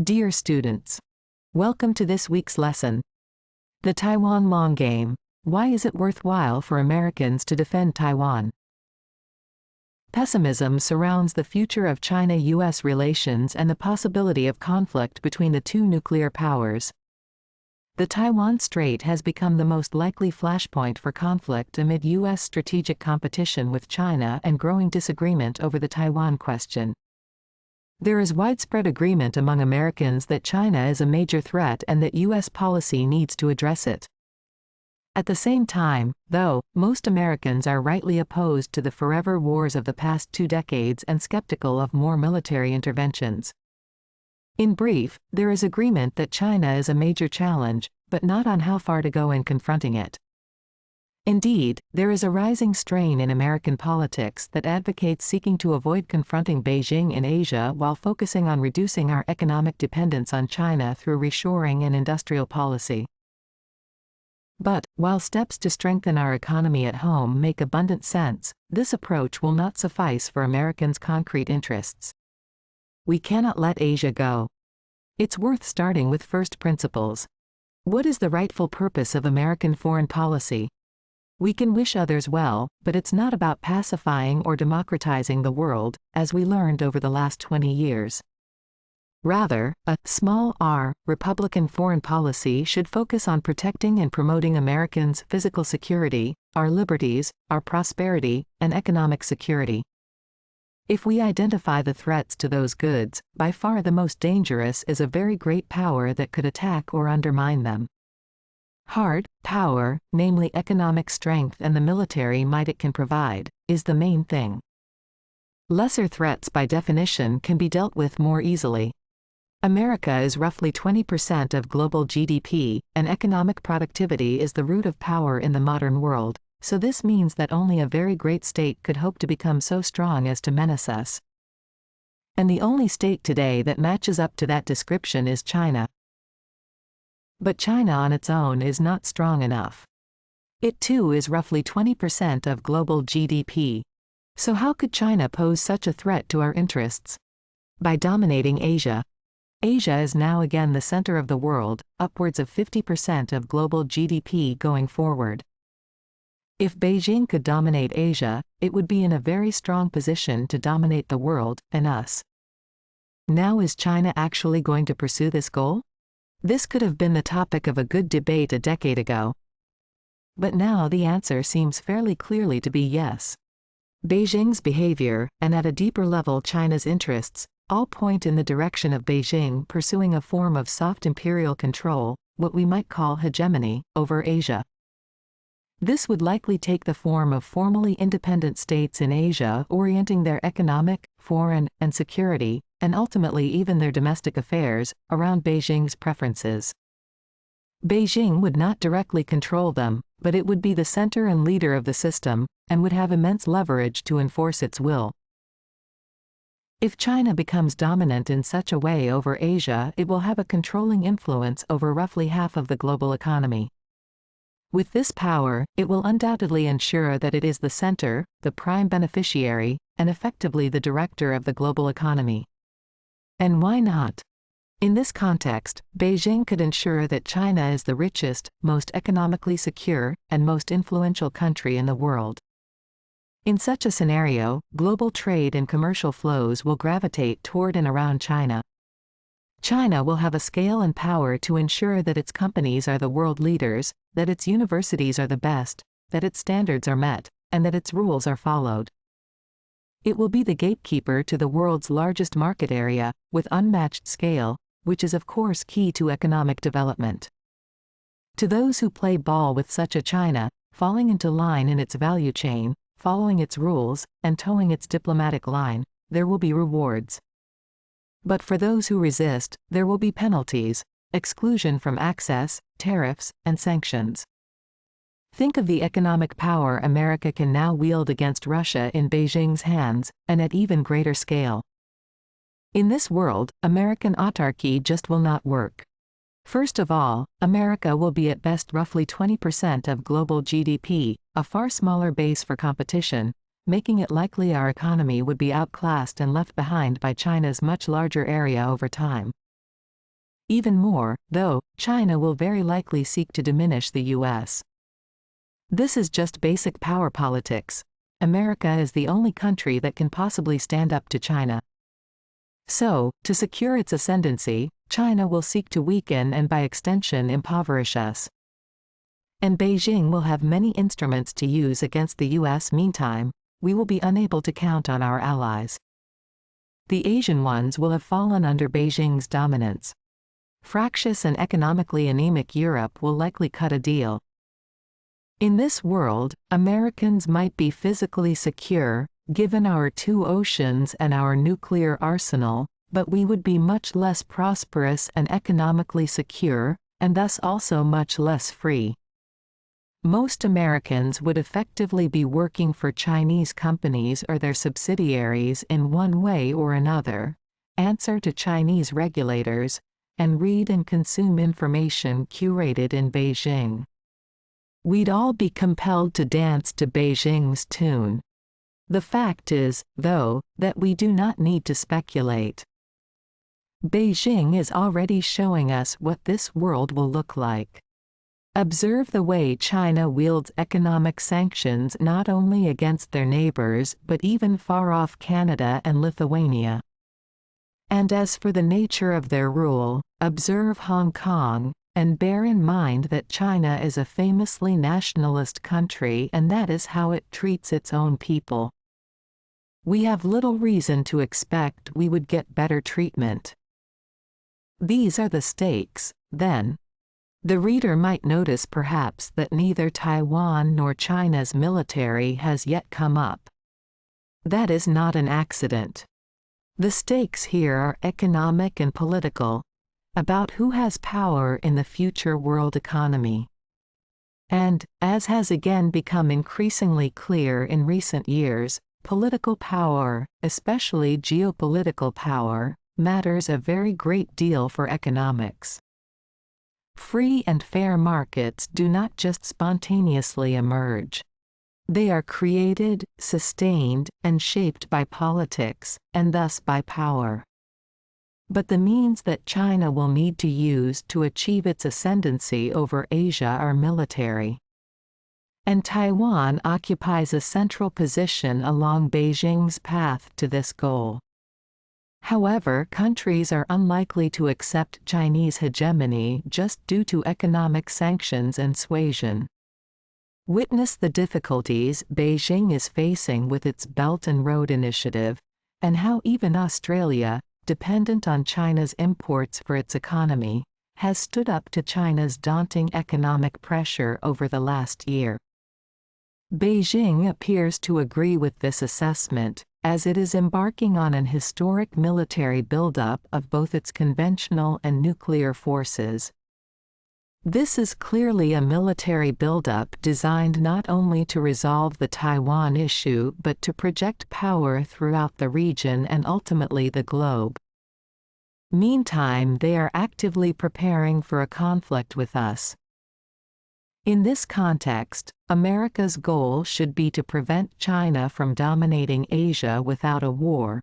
Dear students, welcome to this week's lesson. The Taiwan long game. Why is it worthwhile for Americans to defend Taiwan? Pessimism surrounds the future of China-US relations and the possibility of conflict between the two nuclear powers. The Taiwan Strait has become the most likely flashpoint for conflict amid U.S. strategic competition with China and growing disagreement over the Taiwan question. There is widespread agreement among Americans that China is a major threat and that U.S. policy needs to address it. At the same time, though, most Americans are rightly opposed to the forever wars of the past 2 decades and skeptical of more military interventions. In brief, there is agreement that China is a major challenge, but not on how far to go in confronting it. Indeed, there is a rising strain in American politics that advocates seeking to avoid confronting Beijing in Asia while focusing on reducing our economic dependence on China through reshoring and industrial policy. But, while steps to strengthen our economy at home make abundant sense, this approach will not suffice for Americans' concrete interests. We cannot let Asia go. It's worth starting with first principles. What is the rightful purpose of American foreign policy? We can wish others well, but it's not about pacifying or democratizing the world, as we learned over the last 20 years. Rather, a small r Republican foreign policy should focus on protecting and promoting Americans' physical security, our liberties, our prosperity, and economic security. If we identify the threats to those goods, by far the most dangerous is a very great power that could attack or undermine them. Hard power, namely economic strength and the military might it can provide, is the main thing. Lesser threats by definition can be dealt with more easily. America is roughly 20% of global GDP, and economic productivity is the root of power in the modern world, so this means that only a very great state could hope to become so strong as to menace us. And the only state today that matches up to that description is China. But China on its own is not strong enough. It too is roughly 20% of global GDP. So how could China pose such a threat to our interests? By dominating Asia. Asia is now again the center of the world, upwards of 50% of global GDP going forward. If Beijing could dominate Asia, it would be in a very strong position to dominate the world, and us. Now, is China actually going to pursue this goal? This could have been the topic of a good debate a decade ago. But now the answer seems fairly clearly to be yes. Beijing's behavior, and at a deeper level China's interests, all point in the direction of Beijing pursuing a form of soft imperial control, what we might call hegemony, over Asia. This would likely take the form of formally independent states in Asia orienting their economic, foreign, and security, and ultimately even their domestic affairs, around Beijing's preferences. Beijing would not directly control them, but it would be the center and leader of the system, and would have immense leverage to enforce its will. If China becomes dominant in such a way over Asia, it will have a controlling influence over roughly half of the global economy. With this power, it will undoubtedly ensure that it is the center, the prime beneficiary, and effectively the director of the global economy. And why not? In this context, Beijing could ensure that China is the richest, most economically secure, and most influential country in the world. In such a scenario, global trade and commercial flows will gravitate toward and around China. China will have a scale and power to ensure that its companies are the world leaders, that its universities are the best, that its standards are met, and that its rules are followed. It will be the gatekeeper to the world's largest market area, with unmatched scale, which is of course key to economic development. To those who play ball with such a China, falling into line in its value chain, following its rules, and towing its diplomatic line, there will be rewards. But for those who resist, there will be penalties, exclusion from access, tariffs, and sanctions. Think of the economic power America can now wield against Russia in Beijing's hands, and at even greater scale. In this world, American autarky just will not work. First of all, America will be at best roughly 20% of global GDP, a far smaller base for competition, making it likely our economy would be outclassed and left behind by China's much larger area over time. Even more, though, China will very likely seek to diminish the US. This is just basic power politics. America is the only country that can possibly stand up to China. So, to secure its ascendancy, China will seek to weaken and by extension impoverish us. And Beijing will have many instruments to use against the US. Meantime, we will be unable to count on our allies. The Asian ones will have fallen under Beijing's dominance. Fractious and economically anemic Europe will likely cut a deal. In this world, Americans might be physically secure, given our 2 oceans and our nuclear arsenal, but we would be much less prosperous and economically secure, and thus also much less free. Most Americans would effectively be working for Chinese companies or their subsidiaries in one way or another, answer to Chinese regulators, and read and consume information curated in Beijing. We'd all be compelled to dance to Beijing's tune. The fact is, though, that we do not need to speculate. Beijing is already showing us what this world will look like. Observe the way China wields economic sanctions not only against their neighbors but even far-off Canada and Lithuania. And as for the nature of their rule, observe Hong Kong, and bear in mind that China is a famously nationalist country and that is how it treats its own people. We have little reason to expect we would get better treatment. These are the stakes, then. The reader might notice perhaps that neither Taiwan nor China's military has yet come up. That is not an accident. The stakes here are economic and political, about who has power in the future world economy. And, as has again become increasingly clear in recent years, political power, especially geopolitical power, matters a very great deal for economics. Free and fair markets do not just spontaneously emerge. They are created, sustained, and shaped by politics, and thus by power. But the means that China will need to use to achieve its ascendancy over Asia are military. And Taiwan occupies a central position along Beijing's path to this goal. However, countries are unlikely to accept Chinese hegemony just due to economic sanctions and suasion. Witness the difficulties Beijing is facing with its Belt and Road Initiative, and how even Australia, dependent on China's imports for its economy, has stood up to China's daunting economic pressure over the last year. Beijing appears to agree with this assessment, as it is embarking on an historic military buildup of both its conventional and nuclear forces. This is clearly a military buildup designed not only to resolve the Taiwan issue but to project power throughout the region and ultimately the globe. Meantime, they are actively preparing for a conflict with us. In this context, America's goal should be to prevent China from dominating Asia without a war.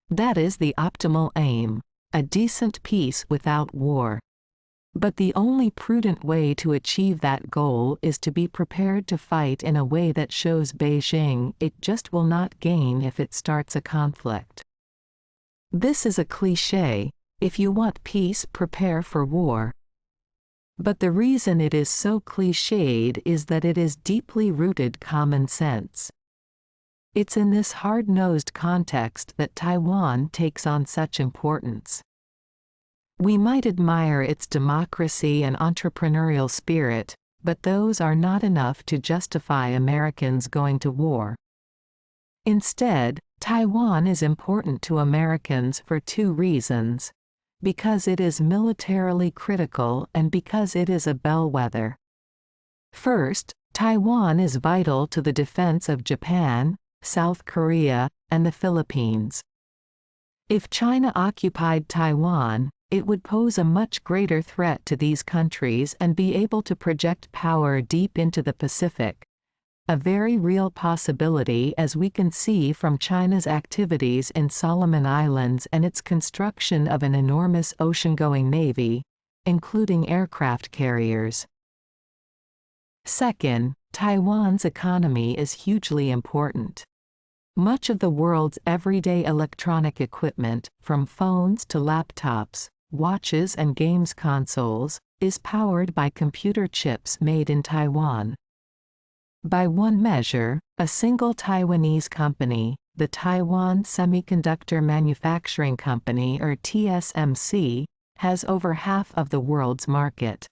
That is the optimal aim, a decent peace without war. But the only prudent way to achieve that goal is to be prepared to fight in a way that shows Beijing it just will not gain if it starts a conflict. This is a cliché: if you want peace, prepare for war. But the reason it is so cliched is that it is deeply rooted common sense. It's in this hard-nosed context that Taiwan takes on such importance. We might admire its democracy and entrepreneurial spirit, but those are not enough to justify Americans going to war. Instead, Taiwan is important to Americans for 2 reasons: because it is militarily critical and because it is a bellwether. First, Taiwan is vital to the defense of Japan, South Korea, and the Philippines. If China occupied Taiwan, it would pose a much greater threat to these countries and be able to project power deep into the Pacific, a very real possibility as we can see from China's activities in Solomon Islands and its construction of an enormous ocean-going navy, including aircraft carriers. Second, Taiwan's economy is hugely important. Much of the world's everyday electronic equipment, from phones to laptops, watches and games consoles, is powered by computer chips made in Taiwan. By one measure, a single Taiwanese company, the Taiwan Semiconductor Manufacturing Company or TSMC, has over half of the world's market.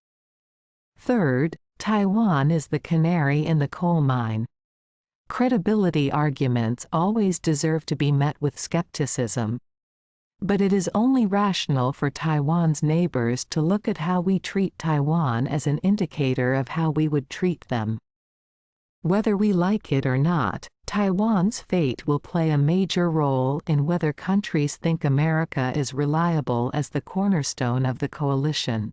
Third, Taiwan is the canary in the coal mine. Credibility arguments always deserve to be met with skepticism. But it is only rational for Taiwan's neighbors to look at how we treat Taiwan as an indicator of how we would treat them. Whether we like it or not, Taiwan's fate will play a major role in whether countries think America is reliable as the cornerstone of the coalition.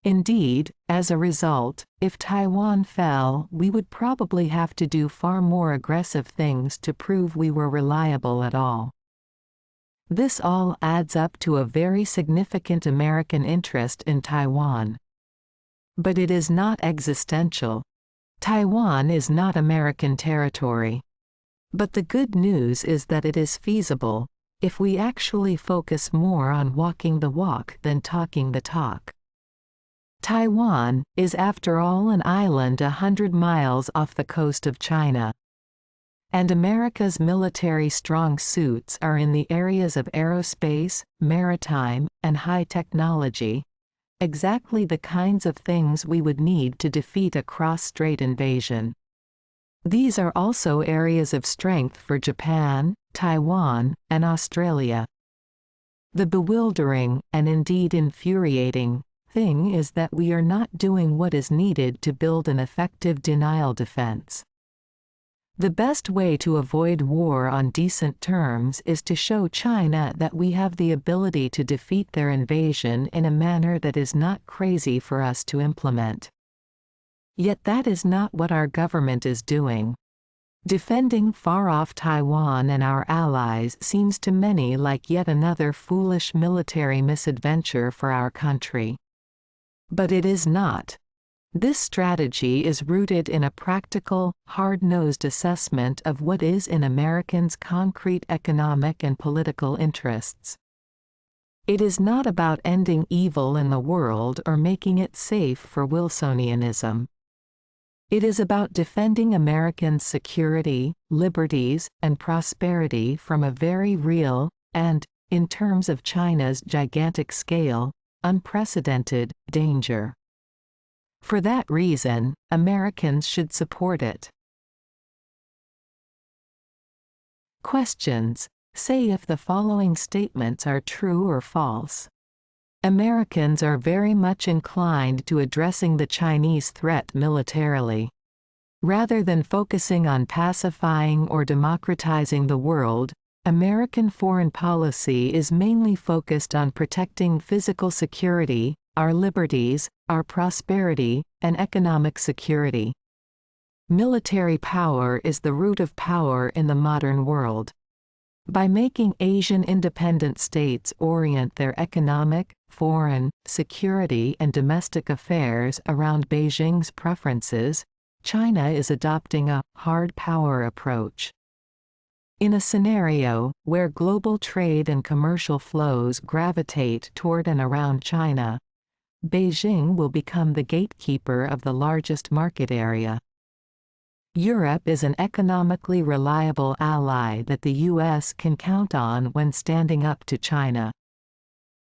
Indeed, as a result, if Taiwan fell, we would probably have to do far more aggressive things to prove we were reliable at all. This all adds up to a very significant American interest in Taiwan. But it is not existential. Taiwan is not American territory. But the good news is that it is feasible, if we actually focus more on walking the walk than talking the talk. Taiwan is after all an island 100 miles off the coast of China. And America's military strong suits are in the areas of aerospace, maritime, and high technology, exactly the kinds of things we would need to defeat a cross-strait invasion. These are also areas of strength for Japan, Taiwan, and Australia. The bewildering, and indeed infuriating, thing is that we are not doing what is needed to build an effective denial defense. The best way to avoid war on decent terms is to show China that we have the ability to defeat their invasion in a manner that is not crazy for us to implement. Yet that is not what our government is doing. Defending far-off Taiwan and our allies seems to many like yet another foolish military misadventure for our country. But it is not. This strategy is rooted in a practical, hard-nosed assessment of what is in Americans' concrete economic and political interests. It is not about ending evil in the world or making it safe for Wilsonianism. It is about defending Americans' security, liberties, and prosperity from a very real, and, in terms of China's gigantic scale, unprecedented, danger. For that reason, Americans should support it. Questions. Say if the following statements are true or false. Americans are very much inclined to addressing the Chinese threat militarily. Rather than focusing on pacifying or democratizing the world, American foreign policy is mainly focused on protecting physical security, our liberties, our prosperity, and economic security. Military power is the root of power in the modern world. By making Asian independent states orient their economic, foreign, security and domestic affairs around Beijing's preferences, China is adopting a hard power approach. In a scenario where global trade and commercial flows gravitate toward and around China, Beijing will become the gatekeeper of the largest market area. Europe is an economically reliable ally that the U.S. can count on when standing up to China.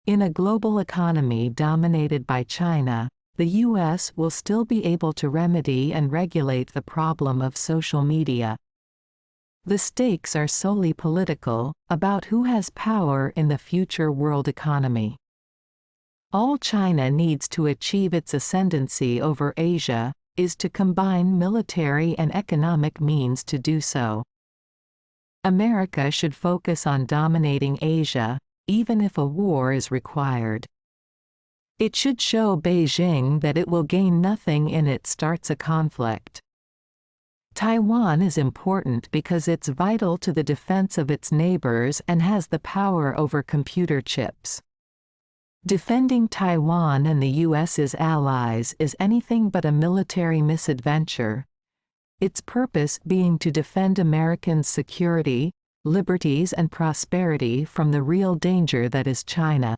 In a global economy dominated by China, the U.S. will still be able to remedy and regulate the problem of social media. The stakes are solely political, about who has power in the future world economy. All China needs to achieve its ascendancy over Asia is to combine military and economic means to do so. America should focus on dominating Asia, even if a war is required. It should show Beijing that it will gain nothing in it starts a conflict. Taiwan is important because it's vital to the defense of its neighbors and has the power over computer chips. Defending Taiwan and the U.S.'s allies is anything but a military misadventure, its purpose being to defend Americans' security, liberties and prosperity from the real danger that is China.